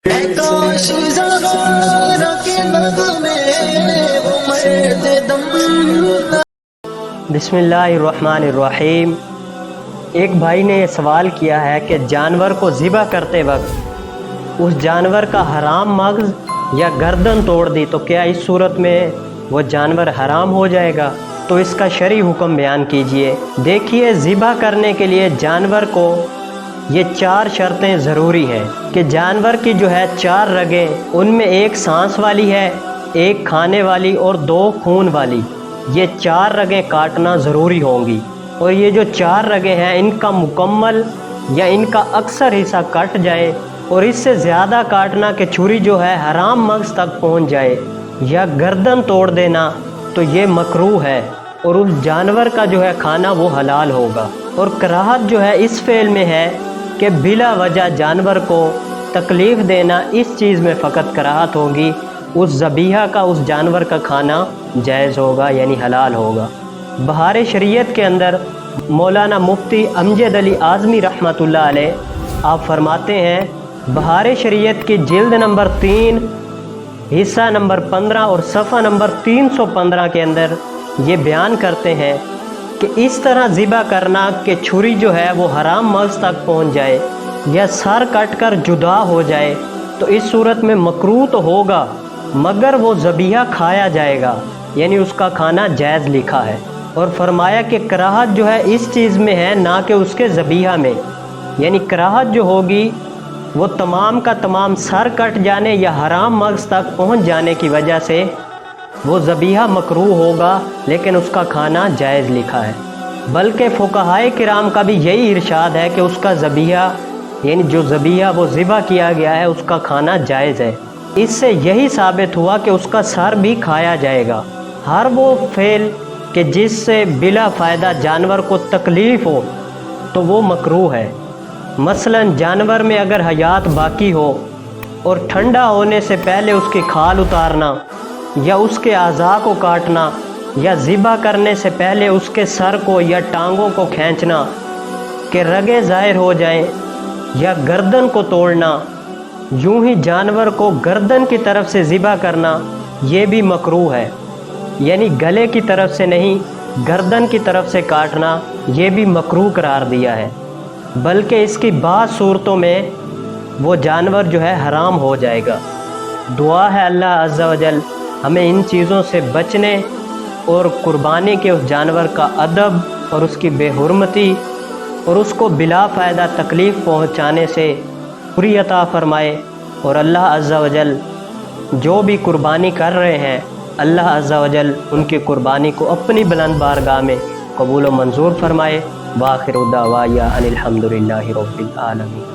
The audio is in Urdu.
بسم اللہ الرحمن الرحیم۔ ایک بھائی نے یہ سوال کیا ہے کہ جانور کو ذبح کرتے وقت اس جانور کا حرام مغز یا گردن توڑ دی تو کیا اس صورت میں وہ جانور حرام ہو جائے گا؟ تو اس کا شرعی حکم بیان کیجئے۔ دیکھیے، ذبح کرنے کے لیے جانور کو یہ 4 شرطیں ضروری ہیں کہ جانور کی جو ہے 4 رگیں، ان میں ایک سانس والی ہے، ایک کھانے والی اور 2 خون والی۔ یہ 4 رگیں کاٹنا ضروری ہوں گی، اور یہ جو 4 رگیں ہیں ان کا مکمل یا ان کا اکثر حصہ کٹ جائے، اور اس سے زیادہ کاٹنا کہ چھری جو ہے حرام مغز تک پہنچ جائے یا گردن توڑ دینا تو یہ مکروہ ہے، اور اس جانور کا جو ہے کھانا وہ حلال ہوگا۔ اور کراہت جو ہے اس فعل میں ہے کہ بلا وجہ جانور کو تکلیف دینا، اس چیز میں فقط کراہت ہوگی۔ اس ذبیحہ کا، اس جانور کا کھانا جائز ہوگا، یعنی حلال ہوگا۔ بہار شریعت کے اندر مولانا مفتی امجد علی اعظمی رحمۃ اللہ علیہ آپ فرماتے ہیں، بہار شریعت کی جلد نمبر 3 حصہ نمبر 15 اور صفحہ نمبر 315 کے اندر یہ بیان کرتے ہیں کہ اس طرح ذبح کرنا کہ چھری جو ہے وہ حرام مغز تک پہنچ جائے یا سر کٹ کر جدا ہو جائے تو اس صورت میں مکروہ تو ہوگا، مگر وہ ذبیحہ کھایا جائے گا، یعنی اس کا کھانا جائز لکھا ہے۔ اور فرمایا کہ کراہت جو ہے اس چیز میں ہے، نہ کہ اس کے ذبیحہ میں، یعنی کراہت جو ہوگی وہ تمام کا تمام سر کٹ جانے یا حرام مغز تک پہنچ جانے کی وجہ سے وہ ذبیحہ مکروہ ہوگا، لیکن اس کا کھانا جائز لکھا ہے۔ بلکہ فقہائے کرام کا بھی یہی ارشاد ہے کہ اس کا ذبیحہ، یعنی جو ذبیحہ وہ ذبح کیا گیا ہے، اس کا کھانا جائز ہے۔ اس سے یہی ثابت ہوا کہ اس کا سر بھی کھایا جائے گا۔ ہر وہ فعل کہ جس سے بلا فائدہ جانور کو تکلیف ہو تو وہ مکروہ ہے۔ مثلا جانور میں اگر حیات باقی ہو اور ٹھنڈا ہونے سے پہلے اس کی کھال اتارنا یا اس کے اعضاء کو کاٹنا یا ذبح کرنے سے پہلے اس کے سر کو یا ٹانگوں کو کھینچنا کہ رگیں ظاہر ہو جائیں یا گردن کو توڑنا، یوں ہی جانور کو گردن کی طرف سے ذبح کرنا یہ بھی مکروہ ہے، یعنی گلے کی طرف سے نہیں، گردن کی طرف سے کاٹنا یہ بھی مکروہ قرار دیا ہے، بلکہ اس کی بعض صورتوں میں وہ جانور جو ہے حرام ہو جائے گا۔ دعا ہے اللہ عز و جل ہمیں ان چیزوں سے بچنے اور قربانی کے اس جانور کا ادب اور اس کی بے حرمتی اور اس کو بلا فائدہ تکلیف پہنچانے سے پوری عطا فرمائے، اور اللہ عز و جل جو بھی قربانی کر رہے ہیں اللہ عز و جل ان کی قربانی کو اپنی بلند بارگاہ میں قبول و منظور فرمائے۔ وآخر دعوایا ان الحمد للہ رب العالمین۔